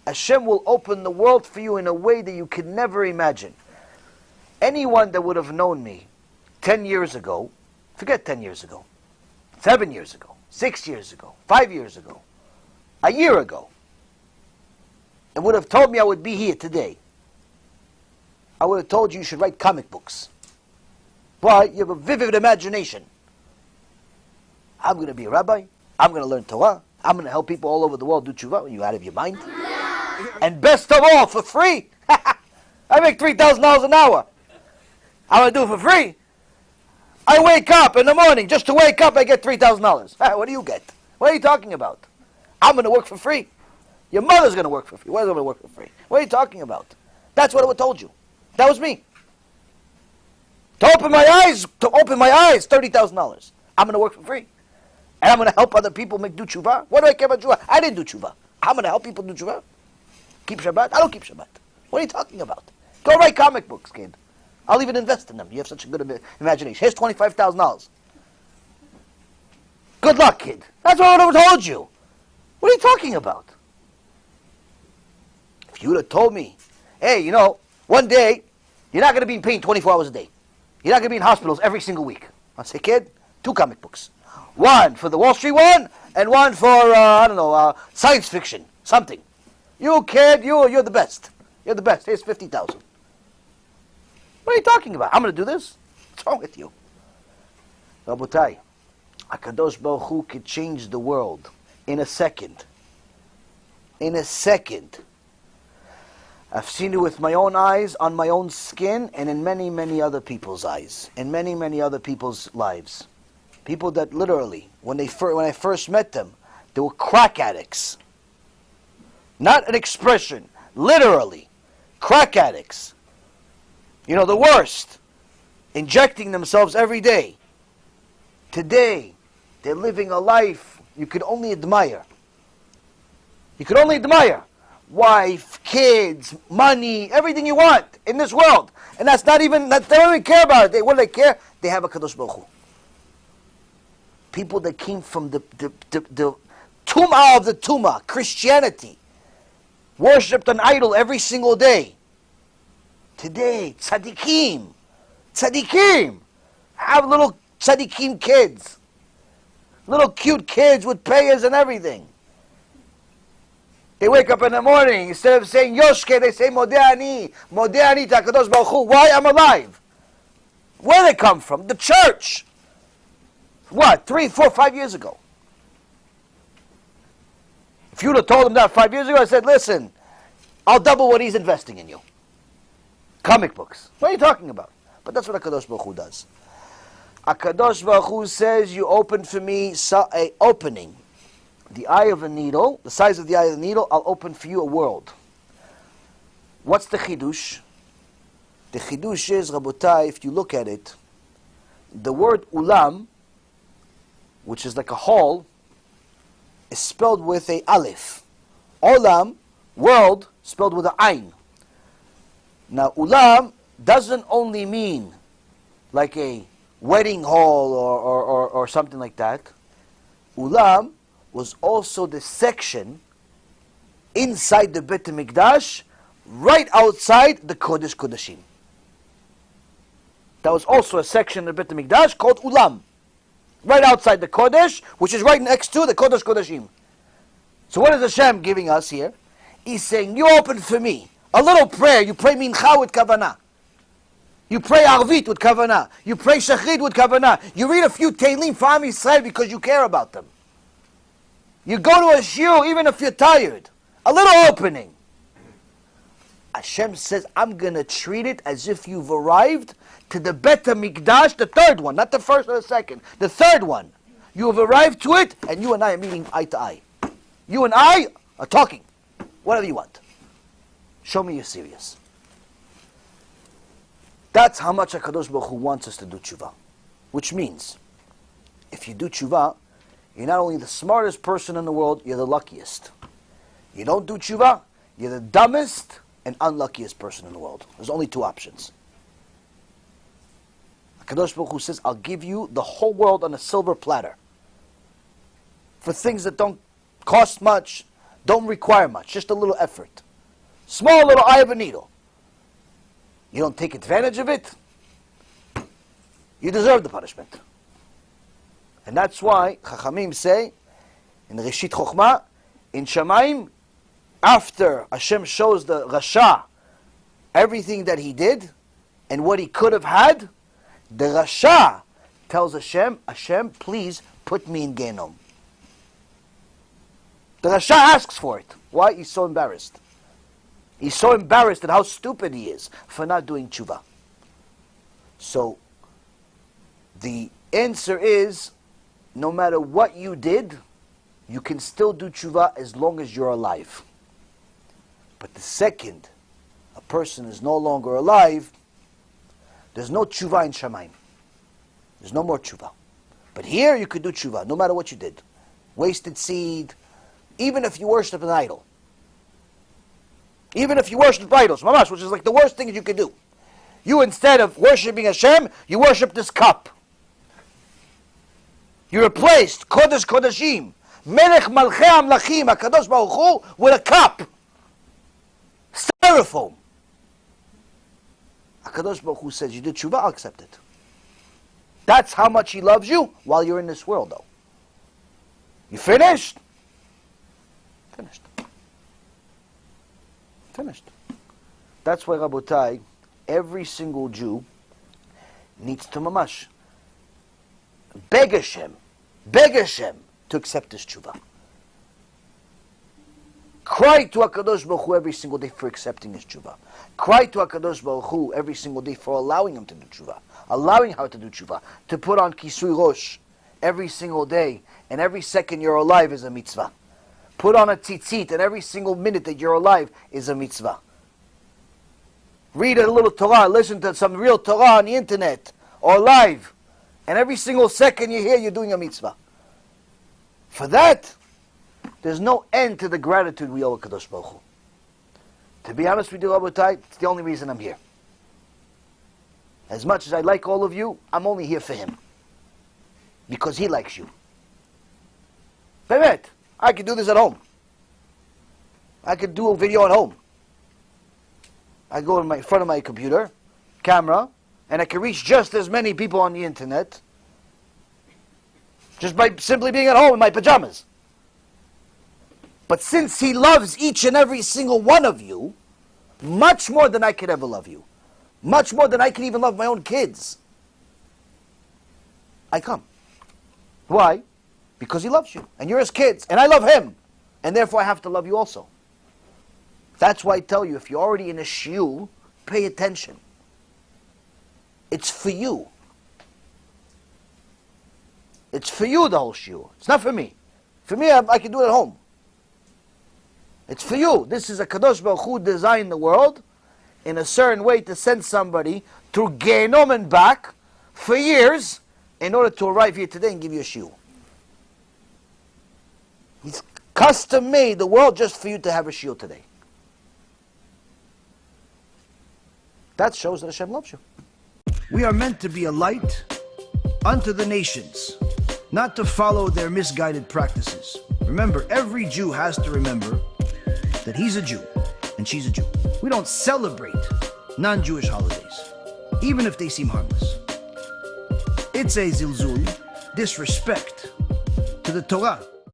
Hashem will open the world for you in a way that you could never imagine. Anyone that would have known me 10 years ago, forget 10 years ago, 7 years ago, 6 years ago, 5 years ago, a year ago, and would have told me I would be here today, I would have told you should write comic books. Why? You have a vivid imagination. I'm going to be a rabbi. I'm going to learn Torah. I'm going to help people all over the world do TeShuva. Are you out of your mind? And best of all, for free. I make $3,000 an hour. I'm going to do it for free. I wake up in the morning. Just to wake up, I get $3,000. What do you get? What are you talking about? I'm going to work for free. Your mother's going to work for free. Why is going to work for free? What are you talking about? That's what I would have told you. That was me. To open my eyes, $30,000. I'm going to work for free. And I'm going to help other people do TeShuva. What do I care about TeShuva? I didn't do TeShuva. I'm going to help people do TeShuva. Keep Shabbat? I don't keep Shabbat. What are you talking about? Go write comic books, kid. I'll even invest in them. You have such a good imagination. Here's $25,000. Good luck, kid. That's what I would have told you. What are you talking about? If you would have told me, hey, one day, you're not going to be in pain 24 hours a day. You're not going to be in hospitals every single week. I'll say, kid, 2 comic books. One for the Wall Street one, and one for, science fiction, something. You kid, you're the best. You're the best. Here's 50,000. What are you talking about? I'm going to do this? What's wrong with you? Rabotai, HaKadosh Baruch Hu could change the world in a second. In a second. I've seen it with my own eyes, on my own skin, and in many, many other people's eyes. In many, many other people's lives. People that literally, when I first met them, they were crack addicts. Not an expression. Literally. Crack addicts. The worst. Injecting themselves every day. Today, they're living a life you could only admire. You could only admire. Wife, kids, money, everything you want in this world. And that's not even, they don't even care about it. What do they care? They have a Kadosh Baruch Hu. People that came from the Tumah of the Tumah, Christianity, worshipped an idol every single day. Today, tzaddikim, have little tzaddikim kids, little cute kids with payas and everything. They wake up in the morning, instead of saying Yoshke, they say Modeh Ani Takadosh Baruch Hu. Why? I'm alive. Where they come from? The church. What? 3, 4, 5 years ago. If you would have told them that 5 years ago, I said, listen, I'll double what he's investing in you. Comic books. What are you talking about? But that's what HaKadosh Baruch Hu does. HaKadosh Baruch Hu says, you open for me a opening. The eye of a needle, the size of the eye of the needle, I'll open for you a world. What's the chidush? The chidush is, Rabotai, if you look at it, the word ulam, which is like a hall, is spelled with a aleph. Olam, world, spelled with an ayn. Now, ulam doesn't only mean like a wedding hall or something like that. Ulam was also the section inside the Beit HaMikdash, right outside the Kodesh Kodashim. That was also a section of the Beit HaMikdash called Ulam. Right outside the Kodesh, which is right next to the Kodesh Kodashim. So what is Hashem giving us here? He's saying, you open for me a little prayer. You pray Mincha with Kavanah. You pray Arvit with Kavanah. You pray Shachrit with Kavanah. You read a few Tehillim for Am Yisrael because you care about them. You go to a shiur even if you're tired. A little opening. Hashem says, I'm going to treat it as if you've arrived to the Beit HaMikdash, the third one, not the first or the second, the third one. You have arrived to it, and you and I are meeting eye to eye. You and I are talking. Whatever you want. Show me you're serious. That's how much HaKadosh Baruch Hu wants us to do TeShuva. Which means, if you do TeShuva, you're not only the smartest person in the world, you're the luckiest. You don't do TeShuva, you're the dumbest and unluckiest person in the world. There's only 2 options. HaKadosh Baruch Hu says, I'll give you the whole world on a silver platter. For things that don't cost much, don't require much, just a little effort. Small little eye of a needle. You don't take advantage of it, you deserve the punishment. And that's why Chachamim say, in Reshit Chokhmah, in Shamayim, after Hashem shows the Rasha everything that he did and what he could have had, the Rasha tells Hashem, Hashem, please put me in Gehenom. The Rasha asks for it. Why? He's so embarrassed. He's so embarrassed at how stupid he is for not doing tshuva. So, the answer is, no matter what you did, you can still do tshuva as long as you're alive. But the second a person is no longer alive, there's no tshuva in Shamayim. There's no more tshuva. But here you could do tshuva, no matter what you did. Wasted seed, even if you worship an idol. Even if you worship idols, mamash, which is like the worst thing you could do. You, instead of worshiping Hashem, you worship this cup. You replaced Kodesh Kodashim, Melech Malchei Amlachim, HaKadosh Baruch Hu, with a cup. Styrofoam. HaKadosh Baruch Hu says, you did tshuva, I'll accept it. That's how much He loves you while you're in this world, though. You finished? Finished. Finished. That's why, Rabotai, every single Jew needs to mamash beg Hashem to accept this tshuva. Cry to HaKadosh Baruch Hu every single day for accepting his tshuva. Cry to HaKadosh Baruch Hu every single day for allowing him to do tshuva. Allowing how to do tshuva. To put on kisui rosh every single day, and every second you're alive is a mitzvah. Put on a tzitzit, and every single minute that you're alive is a mitzvah. Read a little Torah, listen to some real Torah on the internet, or live, and every single second you hear, you're doing a mitzvah. For that, there's no end to the gratitude we owe HaKadosh Baruch Hu. To be honest with you, Rabotai, it's the only reason I'm here. As much as I like all of you, I'm only here for Him. Because He likes you. Bemet, I could do this at home. I could do a video at home. I go in front of my computer, camera, and I can reach just as many people on the internet just by simply being at home in my pajamas. But since He loves each and every single one of you, much more than I could ever love you, much more than I can even love my own kids, I come. Why? Because He loves you, and you're His kids, and I love Him, and therefore I have to love you also. That's why I tell you, if you're already in a shiur, pay attention. It's for you. It's for you, the whole shiur. It's not for me. For me, I can do it at home. It's for you. This is a Kadosh Baruch Hu designed the world in a certain way to send somebody through Gehenom and back for years in order to arrive here today and give you a shiur. He's custom made the world just for you to have a shiur today. That shows that Hashem loves you. We are meant to be a light unto the nations, not to follow their misguided practices. Remember, every Jew has to remember that he's a Jew and she's a Jew. We don't celebrate non-Jewish holidays, even if they seem harmless. It's a zilzul, disrespect to the Torah.